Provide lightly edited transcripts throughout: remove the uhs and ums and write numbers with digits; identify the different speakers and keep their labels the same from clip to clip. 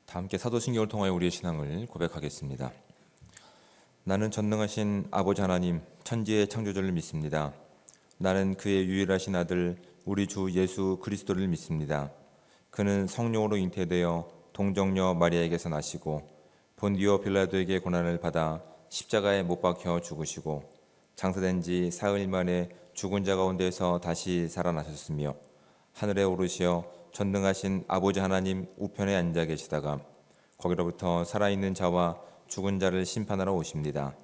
Speaker 1: 다 함께 사도신경을 통하여 우리의 신앙을 고백하겠습니다. 나는 전능하신 아버지 하나님, 천지의 창조주를 믿습니다. 나는 그의 유일하신 아들 우리 주 예수 그리스도를 믿습니다. 그는 성령으로 잉태되어 동정녀 마리아에게서 나시고 본디오 빌라도에게 고난을 받아 십자가에 못 박혀 죽으시고 장사된 지 사흘 만에 죽은 자 가운데서 다시 살아나셨으며 하늘에 오르시어 전능하신 아버지 하나님 우편에 앉아 계시다가 거기로부터 살아있는 자와 죽은 자를 심판하러 오십니다.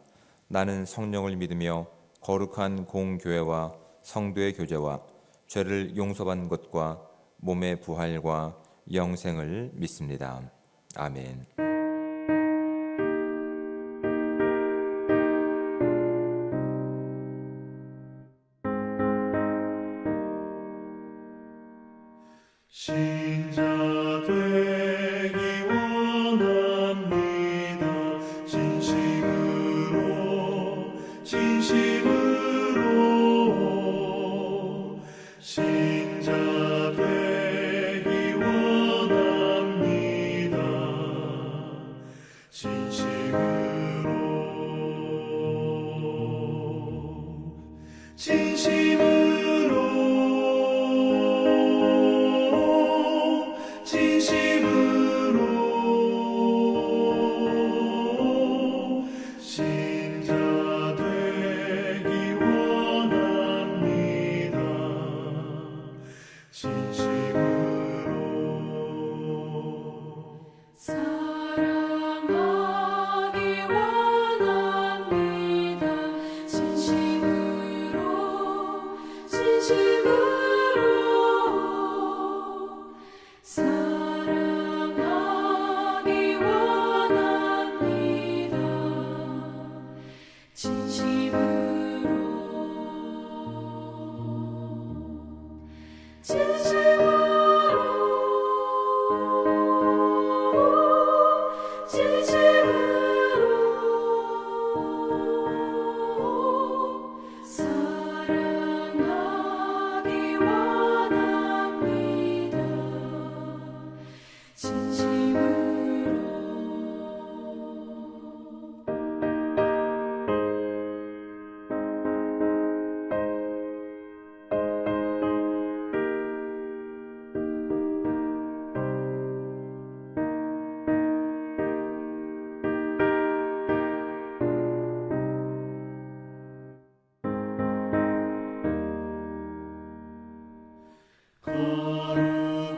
Speaker 1: 나는 성령을 믿으며 거룩한 공교회와 성도의 교제와 죄를 용서받는 것과 몸의 부활과 영생을 믿습니다. 아멘.
Speaker 2: 신자 되기 원합니다. 진심으로 신자 되기 원합니다. 진심으로 신자 되기 원합니다. 진심으로
Speaker 3: 사랑하기 원합니다. 진심으로 사랑하기 원합니다. 사랑하기 원합니다.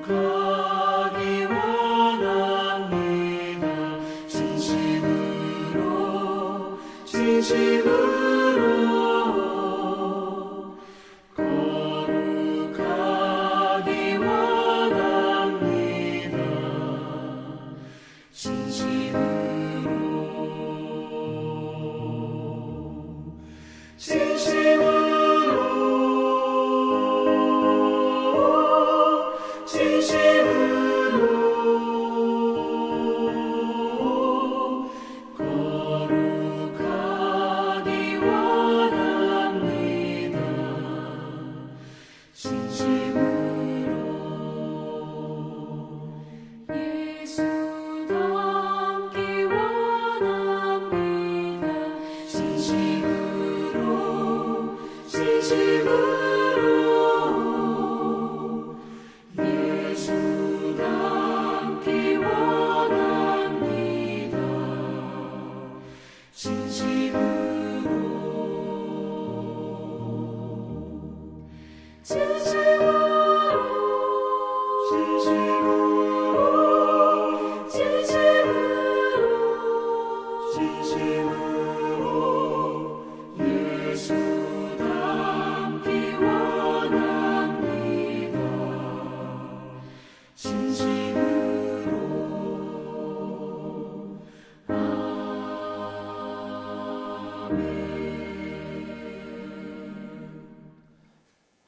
Speaker 2: 거룩하기 원합니다. 진심으로 거룩하기 원합니다. 거룩하기 원합니다.
Speaker 3: 예수 닮기 원합니다. 진심으로 예수 닮기 원합니다.
Speaker 2: 진심으로 예수 닮기 원합니다.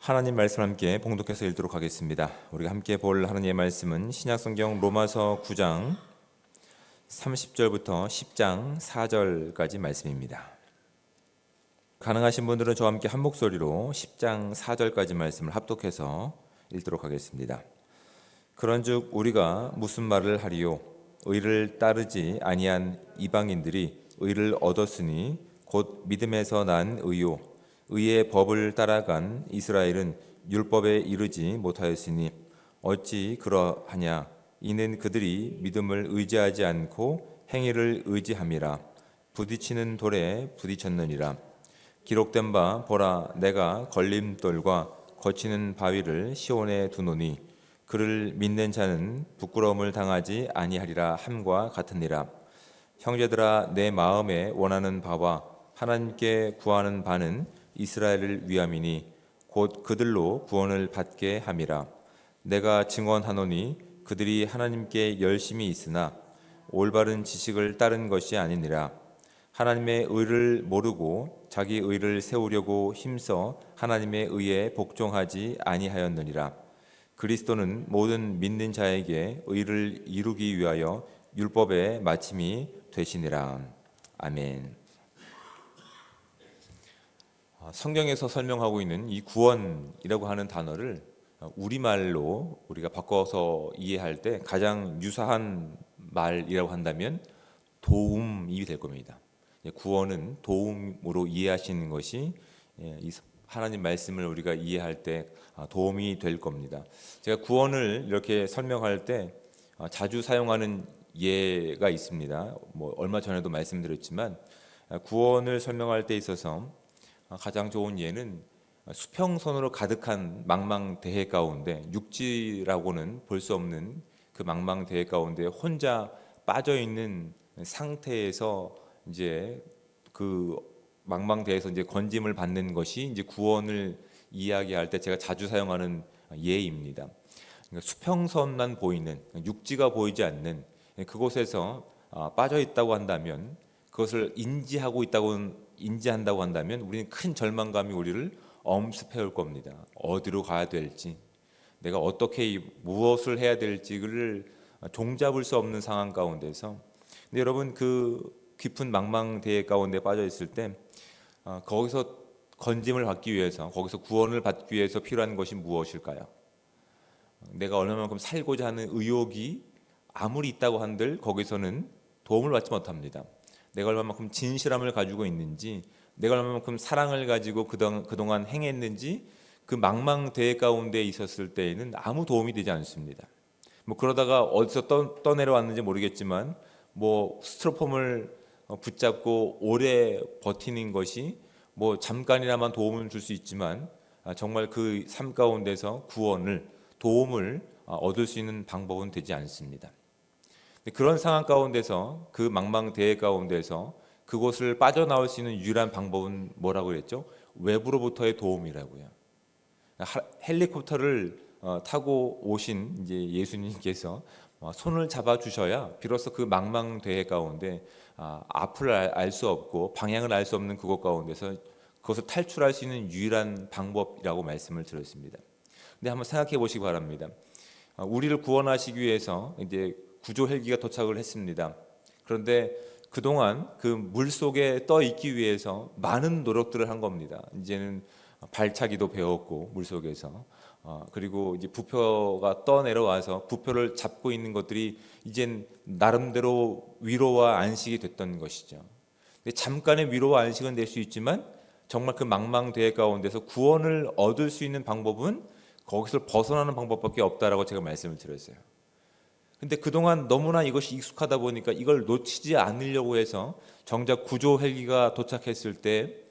Speaker 1: 하나님 말씀 함께 봉독해서 읽도록 하겠습니다. 우리가 함께 볼 하나님의 말씀은 신약성경 로마서 9장 30절부터 10장 4절까지 말씀입니다. 가능하신 분들은 저와 함께 한 목소리로 10장 4절까지 말씀을 합독해서 읽도록 하겠습니다. 그런즉 우리가 무슨 말을 하리요? 의를 따르지 아니한 이방인들이 의를 얻었으니 곧 믿음에서 난 의요 의의 법을 따라간 이스라엘은 율법에 이르지 못하였으니 어찌 그러하냐 이는 그들이 믿음을 의지하지 않고 행위를 의지함이라 부딪히는 돌에 부딪혔느니라 기록된 바 보라 내가 걸림돌과 거치는 바위를 시온에 두노니 그를 믿는 자는 부끄러움을 당하지 아니하리라 함과 같으니라 형제들아 내 마음에 원하는 바와 하나님께 구하는 바는 이스라엘을 위함이니 곧 그들로 구원을 받게 함이라 내가 증언하노니 그들이 하나님께 열심히 있으나 올바른 지식을 따른 것이 아니니라 하나님의 의를 모르고 자기 의를 세우려고 힘써 하나님의 의에 복종하지 아니하였느니라 그리스도는 모든 믿는 자에게 의를 이루기 위하여 율법의 마침이 되시니라. 아멘. 성경에서 설명하고 있는 이 구원이라고 하는 단어를 우리말로 우리가 바꿔서 이해할 때 가장 유사한 말이라고 한다면 도움이 될 겁니다. 구원은 도움으로 이해하시는 것이 이 하나님 말씀을 우리가 이해할 때 도움이 될 겁니다. 제가 구원을 이렇게 설명할 때 자주 사용하는 예가 있습니다. 뭐 얼마 전에도 말씀드렸지만 구원을 설명할 때 있어서 가장 좋은 예는 수평선으로 가득한 망망대해 가운데 육지라고는 볼 수 없는 그 망망대해 가운데 혼자 빠져 있는 상태에서 이제 그 망망대해에서 이제 건짐을 받는 것이 이제 구원을 이야기할 때 제가 자주 사용하는 예입니다. 그러니까 수평선만 보이는 육지가 보이지 않는 그곳에서 빠져 있다고 한다면 그것을 인지한다고 한다면 우리는 큰 절망감이 우리를 엄습해 올 겁니다. 어디로 가야 될지, 내가 어떻게 무엇을 해야 될지를 종잡을 수 없는 상황 가운데서 근데 여러분 그 깊은 망망대해 가운데 빠져 있을 때 거기서 건짐을 받기 위해서 거기서 구원을 받기 위해서 필요한 것이 무엇일까요? 내가 얼마만큼 살고자 하는 의욕이 아무리 있다고 한들 거기서는 도움을 받지 못합니다. 내가 얼마만큼 진실함을 가지고 있는지 내가 얼마만큼 사랑을 가지고 그동안 행했는지 그 망망대해 가운데 있었을 때에는 아무 도움이 되지 않습니다. 뭐 그러다가 어디서 떠내려왔는지 모르겠지만 뭐 스티로폼을 붙잡고 오래 버티는 것이 뭐 잠깐이나마 도움을 줄 수 있지만 정말 그 삶 가운데서 도움을 얻을 수 있는 방법은 되지 않습니다. 그런 상황 가운데서 그 망망대해 가운데서 그곳을 빠져나올 수 있는 유일한 방법은 뭐라고 그랬죠? 외부로부터의 도움이라고요. 헬리콥터를 타고 오신 이제 예수님께서 손을 잡아 주셔야 비로소 그 망망대해 가운데 앞을 알 수 없고 방향을 알 수 없는 그곳 가운데서 그것을 탈출할 수 있는 유일한 방법이라고 말씀을 드렸습니다. 근데 한번 생각해 보시기 바랍니다. 우리를 구원하시기 위해서 이제 구조 헬기가 도착을 했습니다. 그런데 그동안 그 물 속에 떠 있기 위해서 많은 노력들을 한 겁니다. 이제는 발차기도 배웠고 물 속에서 그리고 이제 부표가 떠 내려와서 부표를 잡고 있는 것들이 이젠 나름대로 위로와 안식이 됐던 것이죠. 근데 잠깐의 위로와 안식은 될 수 있지만 정말 그 망망대해 가운데서 구원을 얻을 수 있는 방법은 거기서 벗어나는 방법밖에 없다라고 제가 말씀을 드렸어요. 근데 그동안 너무나 이것이 익숙하다 보니까 이걸 놓치지 않으려고 해서 정작 구조 헬기가 도착했을 때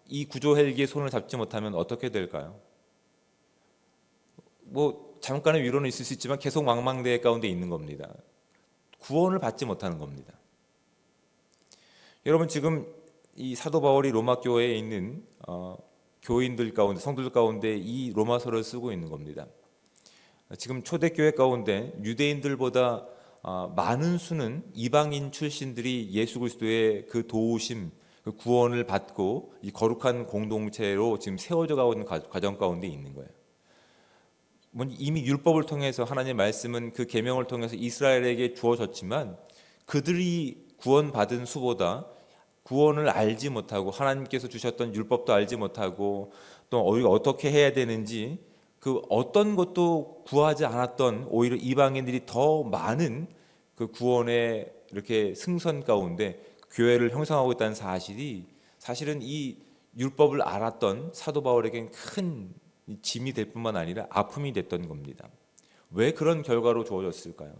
Speaker 1: 이 구조 헬기의 손을 잡지 못하면 어떻게 될까요? 뭐 잠깐의 위로는 있을 수 있지만 계속 망망대해 가운데 있는 겁니다. 구원을 받지 못하는 겁니다. 여러분 지금 이 사도 바울이 로마 교회에 있는 교인들 가운데 성도들 가운데 이 로마서를 쓰고 있는 겁니다. 지금 초대교회 가운데 유대인들보다 많은 수는 이방인 출신들이 예수 그리스도의 그 도우심, 그 구원을 받고 이 거룩한 공동체로 지금 세워져 가고 있는 과정 가운데 있는 거예요. 이미 율법을 통해서 하나님의 말씀은 그 계명을 통해서 이스라엘에게 주어졌지만 그들이 구원받은 수보다 구원을 알지 못하고 하나님께서 주셨던 율법도 알지 못하고 또 우리가 어떻게 해야 되는지 그 어떤 것도 구하지 않았던 오히려 이방인들이 더 많은 그 구원의 이렇게 승선 가운데 교회를 형성하고 있다는 사실이 사실은 이 율법을 알았던 사도 바울에겐 큰 짐이 될 뿐만 아니라 아픔이 됐던 겁니다. 왜 그런 결과로 주어졌을까요?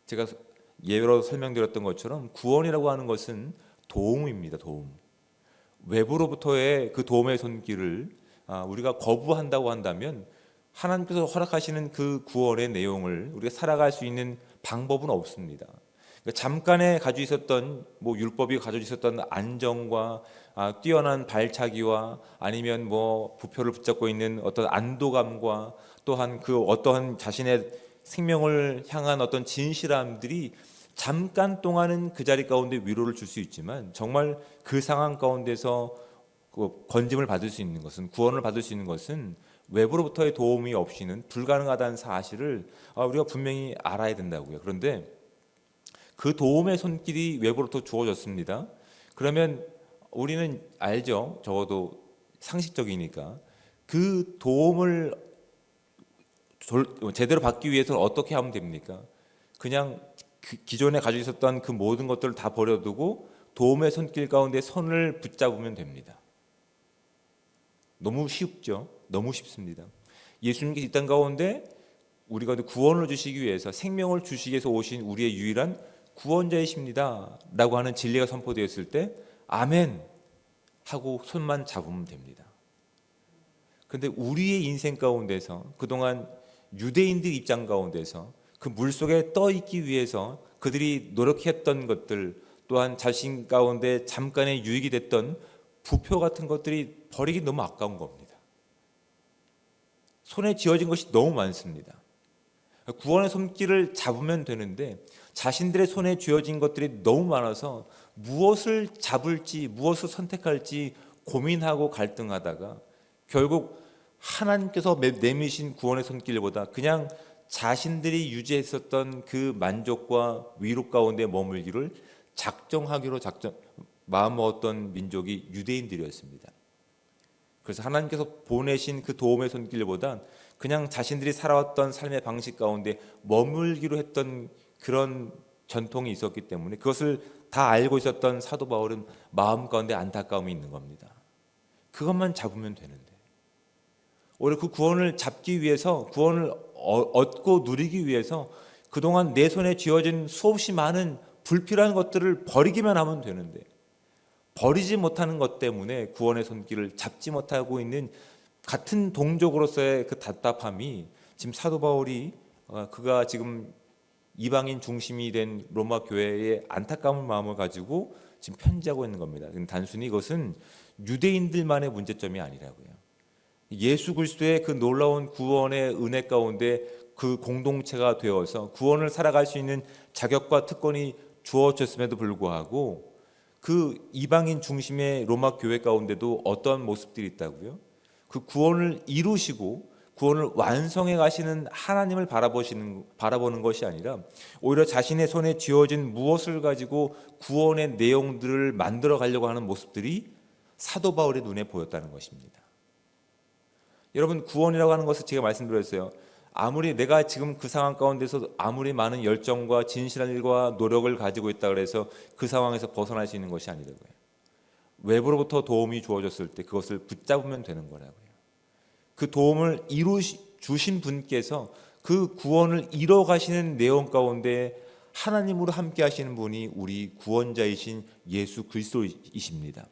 Speaker 1: 제가 예로 설명드렸던 것처럼 구원이라고 하는 것은 도움입니다. 도움. 외부로부터의 그 도움의 손길을 우리가 거부한다고 한다면 하나님께서 허락하시는 그 구원의 내용을 우리가 살아갈 수 있는 방법은 없습니다. 그러니까 잠깐에 가지고 있었던 율법이 가지고 있었던 안정과 뛰어난 발차기와 아니면 부표를 붙잡고 있는 어떤 안도감과 또한 그 어떠한 자신의 생명을 향한 어떤 진실함들이 잠깐 동안은 그 자리 가운데 위로를 줄 수 있지만 정말 그 상황 가운데서 그 건짐을 받을 수 있는 것은 구원을 받을 수 있는 것은 외부로부터의 도움이 없이는 불가능하다는 사실을 우리가 분명히 알아야 된다고요. 그런데 그 도움의 손길이 외부로부터 주어졌습니다. 그러면 우리는 알죠. 적어도 상식적이니까 그 도움을 제대로 받기 위해서는 어떻게 하면 됩니까? 그냥 기존에 가지고 있었던 그 모든 것들을 다 버려두고 도움의 손길 가운데 손을 붙잡으면 됩니다. 너무 쉽죠? 너무 쉽습니다. 예수님께서 이 땅 가운데 우리 가운데 구원을 주시기 위해서 생명을 주시기 위해서 오신 우리의 유일한 구원자이십니다 라고 하는 진리가 선포되었을 때 아멘 하고 손만 잡으면 됩니다. 그런데 우리의 인생 가운데서 그동안 유대인들 입장 가운데서 그 물속에 떠 있기 위해서 그들이 노력했던 것들 또한 자신 가운데 잠깐의 유익이 됐던 부표 같은 것들이 버리기 너무 아까운 겁니다. 손에 쥐어진 것이 너무 많습니다. 구원의 손길을 잡으면 되는데 자신들의 손에 쥐어진 것들이 너무 많아서 무엇을 잡을지 무엇을 선택할지 고민하고 갈등하다가 결국 하나님께서 내미신 구원의 손길보다 그냥 자신들이 유지했었던 그 만족과 위로 가운데 머물기를 작정하기로 마음먹었던 민족이 유대인들이었습니다. 그래서 하나님께서 보내신 그 도움의 손길보다 그냥 자신들이 살아왔던 삶의 방식 가운데 머물기로 했던 그런 전통이 있었기 때문에 그것을 다 알고 있었던 사도 바울은 마음 가운데 안타까움이 있는 겁니다. 그것만 잡으면 되는데 오히려 그 구원을 잡기 위해서 구원을 얻고 누리기 위해서 그동안 내 손에 쥐어진 수없이 많은 불필요한 것들을 버리기만 하면 되는데 버리지 못하는 것 때문에 구원의 손길을 잡지 못하고 있는 같은 동족으로서의 그 답답함이 지금 사도 바울이 그가 지금 이방인 중심이 된 로마 교회의 안타까운 마음을 가지고 지금 편지하고 있는 겁니다. 단순히 이것은 유대인들만의 문제점이 아니라고요. 예수 그리스도의 그 놀라운 구원의 은혜 가운데 그 공동체가 되어서 구원을 살아갈 수 있는 자격과 특권이 주어졌음에도 불구하고 그 이방인 중심의 로마 교회 가운데도 어떤 모습들이 있다고요? 그 구원을 이루시고 구원을 완성해 가시는 하나님을 바라보는 것이 아니라 오히려 자신의 손에 쥐어진 무엇을 가지고 구원의 내용들을 만들어 가려고 하는 모습들이 사도 바울의 눈에 보였다는 것입니다. 여러분 구원이라고 하는 것을 제가 말씀드렸어요. 아무리 내가 지금 그 상황 가운데서 아무리 많은 열정과 진실한 일과 노력을 가지고 있다 그래서 그 상황에서 벗어날 수 있는 것이 아니라고요. 외부로부터 도움이 주어졌을 때 그것을 붙잡으면 되는 거라고요. 그 도움을 주신 분께서 그 구원을 이뤄 가시는 내용 가운데 하나님으로 함께 하시는 분이 우리 구원자이신 예수 그리스도이십니다.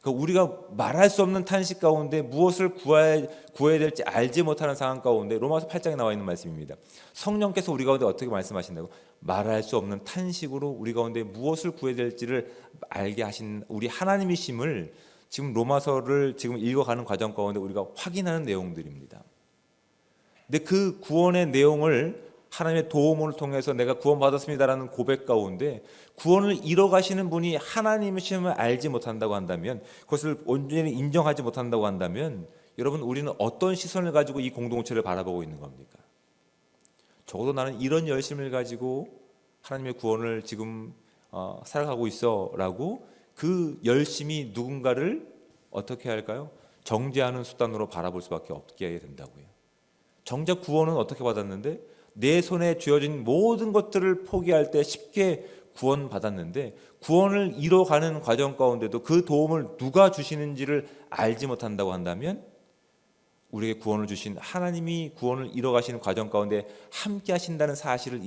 Speaker 1: 그러니까 우리가 말할 수 없는 탄식 가운데 무엇을 구해야 될지 알지 못하는 상황 가운데 로마서 8장에 나와 있는 말씀입니다. 성령께서 우리 가운데 어떻게 말씀하신다고? 말할 수 없는 탄식으로 우리 가운데 무엇을 구해야 될지를 알게 하신 우리 하나님이심을 지금 로마서를 지금 읽어가는 과정 가운데 우리가 확인하는 내용들입니다. 근데 그 구원의 내용을 하나님의 도움을 통해서 내가 구원받았습니다라는 고백 가운데 구원을 이뤄가시는 분이 하나님이심을 알지 못한다고 한다면 그것을 온전히 인정하지 못한다고 한다면 여러분 우리는 어떤 시선을 가지고 이 공동체를 바라보고 있는 겁니까? 적어도 나는 이런 열심을 가지고 하나님의 구원을 지금 살아가고 있어 라고 그 열심이 누군가를 어떻게 할까요? 정죄하는 수단으로 바라볼 수밖에 없게 된다고요. 정작 구원은 어떻게 받았는데 내 손에 쥐어진 모든 것들을 포기할 때 쉽게 구원받았는데 구원을 이뤄가는 과정 가운데도 그 도움을 누가 주시는지를 알지 못한다고 한다면 우리에게 구원을 주신 하나님이 구원을 이뤄가시는 과정 가운데 함께 하신다는 사실을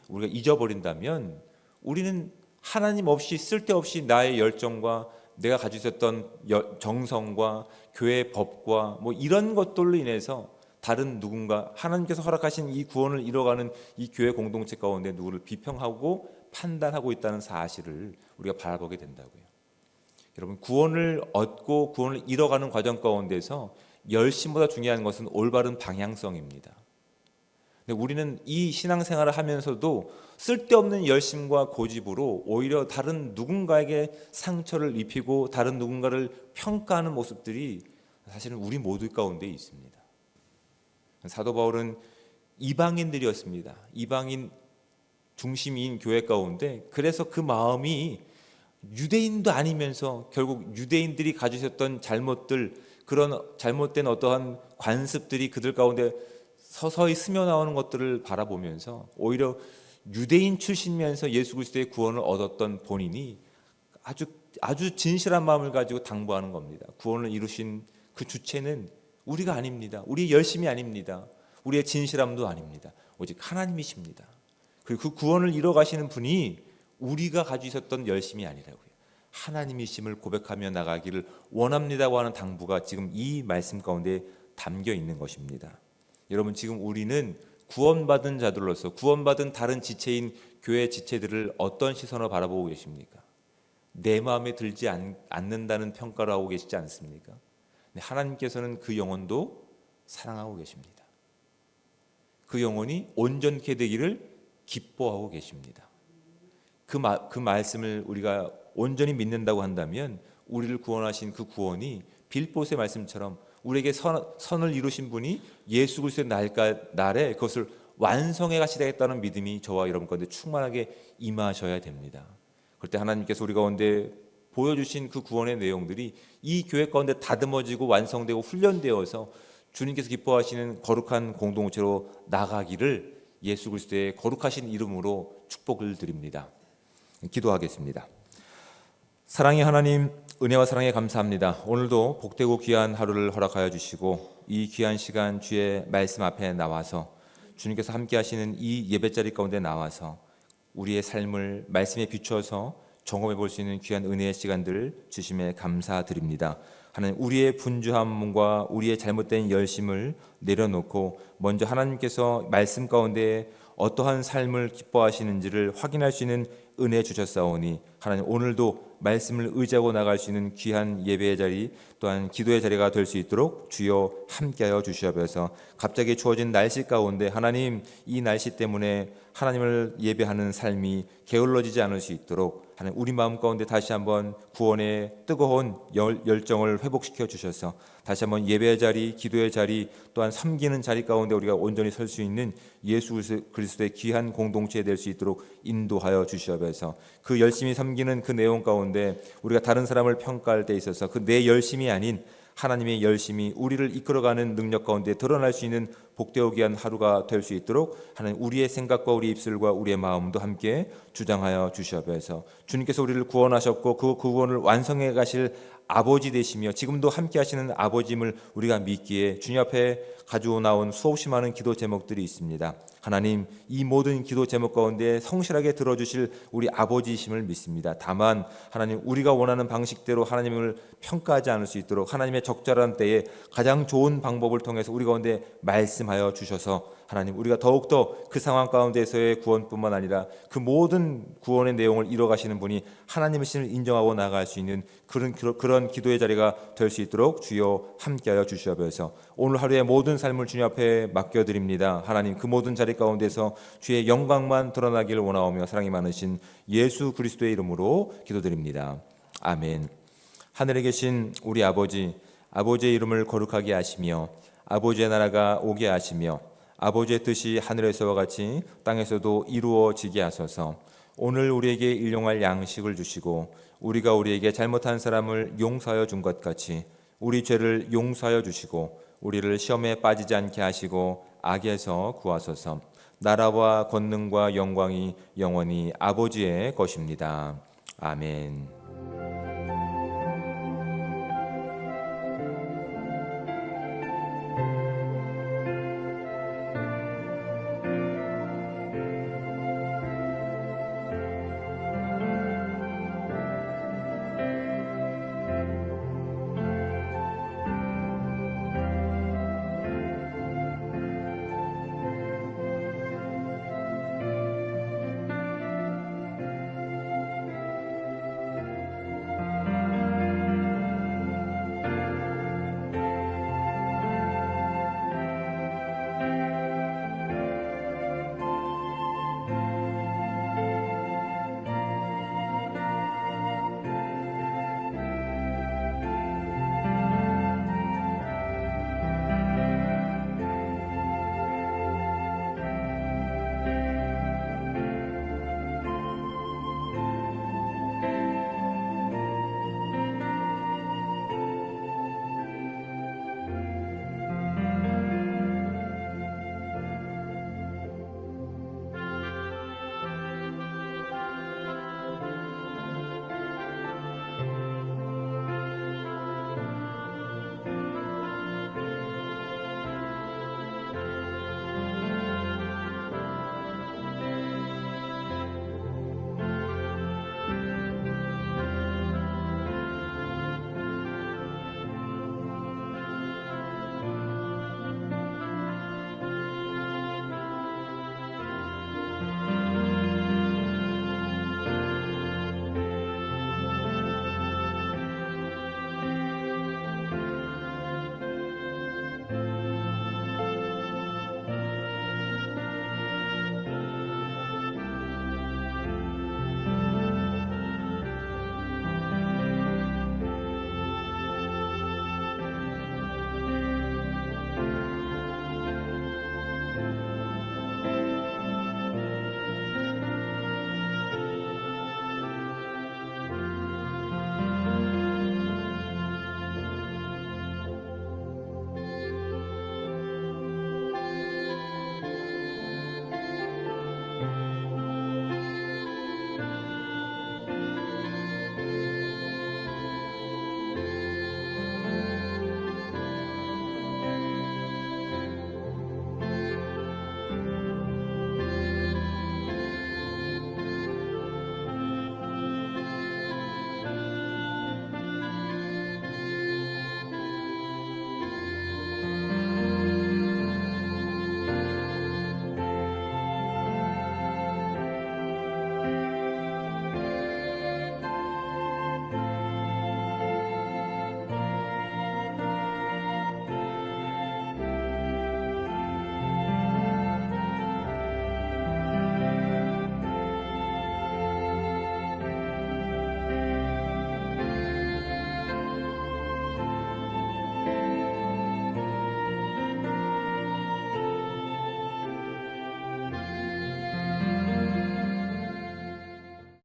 Speaker 1: 우리가 잊어버린다면 우리는 하나님 없이 쓸데없이 나의 열정과 내가 가지고 있었던 정성과 교회의 법과 뭐 이런 것들로 인해서 다른 누군가 하나님께서 허락하신 이 구원을 이뤄가는 이 교회 공동체 가운데 누구를 비평하고 판단하고 있다는 사실을 우리가 바라보게 된다고요. 여러분, 구원을 얻고 구원을 이뤄가는 과정 가운데서 열심보다 중요한 것은 올바른 방향성입니다. 근데 우리는 이 신앙생활을 하면서도 쓸데없는 열심과 고집으로 오히려 다른 누군가에게 상처를 입히고 다른 누군가를 평가하는 모습들이 사실은 우리 모두 가운데 있습니다. 사도 바울은 이방인들이었습니다. 이방인 중심인 교회 가운데 그래서 그 마음이 유대인도 아니면서 결국 유대인들이 가지셨던 잘못들, 그런 잘못된 어떠한 관습들이 그들 가운데 서서히 스며나오는 것들을 바라보면서 오히려 유대인 출신이면서 예수 그리스도의 구원을 얻었던 본인이 아주 진실한 마음을 가지고 당부하는 겁니다. 구원을 이루신 그 주체는 우리가 아닙니다. 우리의 열심이 아닙니다. 우리의 진실함도 아닙니다. 오직 하나님이십니다. 그리고 그 구원을 이뤄가시는 분이 우리가 가지고 있었던 열심이 아니라고요. 하나님이심을 고백하며 나가기를 원합니다고 하는 당부가 지금 이 말씀 가운데 담겨 있는 것입니다. 여러분, 지금 우리는 구원받은 자들로서 구원받은 다른 지체인 교회 지체들을 어떤 시선으로 바라보고 계십니까? 내 마음에 들지 않는다는 평가를 하고 계시지 않습니까? 하나님께서는 그 영혼도 사랑하고 계십니다. 그 영혼이 온전케 되기를 기뻐하고 계십니다. 그 말씀을 우리가 온전히 믿는다고 한다면 우리를 구원하신 그 구원이 빌보스의 말씀처럼 우리에게 선을 이루신 분이 예수 그리스도의 날에 그것을 완성해 가시겠다는 믿음이 저와 여러분 가운데 충만하게 임하셔야 됩니다. 그럴 때 하나님께서 우리 가운데 보여주신 그 구원의 내용들이 이 교회 가운데 다듬어지고 완성되고 훈련되어서 주님께서 기뻐하시는 거룩한 공동체로 나가기를 예수 그리스도의 거룩하신 이름으로 축복을 드립니다. 기도하겠습니다. 사랑의 하나님, 은혜와 사랑에 감사합니다. 오늘도 복되고 귀한 하루를 허락하여 주시고 이 귀한 시간 주의 말씀 앞에 나와서 주님께서 함께 하시는 이 예배자리 가운데 나와서 우리의 삶을 말씀에 비추어서 경험해 볼 수 있는 귀한 은혜의 시간들을 주심에 감사드립니다. 하나님, 우리의 분주함과 우리의 잘못된 열심을 내려놓고 먼저 하나님께서 말씀 가운데 어떠한 삶을 기뻐하시는지를 확인할 수 있는 은혜 주셨사오니 하나님, 오늘도 말씀을 의지하고 나갈 수 있는 귀한 예배의 자리 또한 기도의 자리가 될 수 있도록 주여 함께하여 주시옵소서. 갑자기 주어진 날씨 가운데 하나님, 이 날씨 때문에 하나님을 예배하는 삶이 게을러지지 않을 수 있도록 하나님, 우리 마음 가운데 다시 한번 구원의 뜨거운 열정을 회복시켜 주셔서 다시 한번 예배의 자리, 기도의 자리 또한 섬기는 자리 가운데 우리가 온전히 설 수 있는 예수 그리스도의 귀한 공동체 될 수 있도록 인도하여 주시옵소서. 그 열심히 섬기는 그 내용 가운데 우리가 다른 사람을 평가할 때 있어서 그 내 열심이 아닌 하나님의 열심이 우리를 이끌어가는 능력 가운데 드러날 수 있는 복되고 귀한 하루가 될 수 있도록 하나님, 우리의 생각과 우리 입술과 우리의 마음도 함께 주장하여 주시옵소서. 주님께서 우리를 구원하셨고 그 구원을 완성해 가실 아버지 되시며 지금도 함께 하시는 아버지임을 우리가 믿기에 주님 앞에 가지고 나온 수없이 많은 기도 제목들이 있습니다. 하나님, 이 모든 기도 제목 가운데 성실하게 들어주실 우리 아버지이심을 믿습니다. 다만 하나님, 우리가 원하는 방식대로 하나님을 평가하지 않을 수 있도록 하나님의 적절한 때에 가장 좋은 방법을 통해서 우리 가운데 말씀하여 주셔서 하나님, 우리가 더욱더 그 상황 가운데서의 구원뿐만 아니라 그 모든 구원의 내용을 이뤄가시는 분이 하나님이심을 인정하고 나아갈 수 있는 그런 기도의 자리가 될 수 있도록 주여 함께하여 주시옵소서. 오늘 하루의 모든 삶을 주님 앞에 맡겨드립니다. 하나님, 그 모든 자리 가운데서 주의 영광만 드러나기를 원하오며 사랑이 많으신 예수 그리스도의 이름으로 기도드립니다. 아멘. 하늘에 계신 우리 아버지, 아버지의 이름을 거룩하게 하시며 아버지의 나라가 오게 하시며 아버지의 뜻이 하늘에서와 같이 땅에서도 이루어지게 하소서. 오늘 우리에게 일용할 양식을 주시고 우리가 우리에게 잘못한 사람을 용서하여 준 것 같이 우리 죄를 용서하여 주시고 우리를 시험에 빠지지 않게 하시고 악에서 구하소서. 나라와 권능과 영광이 영원히 아버지의 것입니다. 아멘.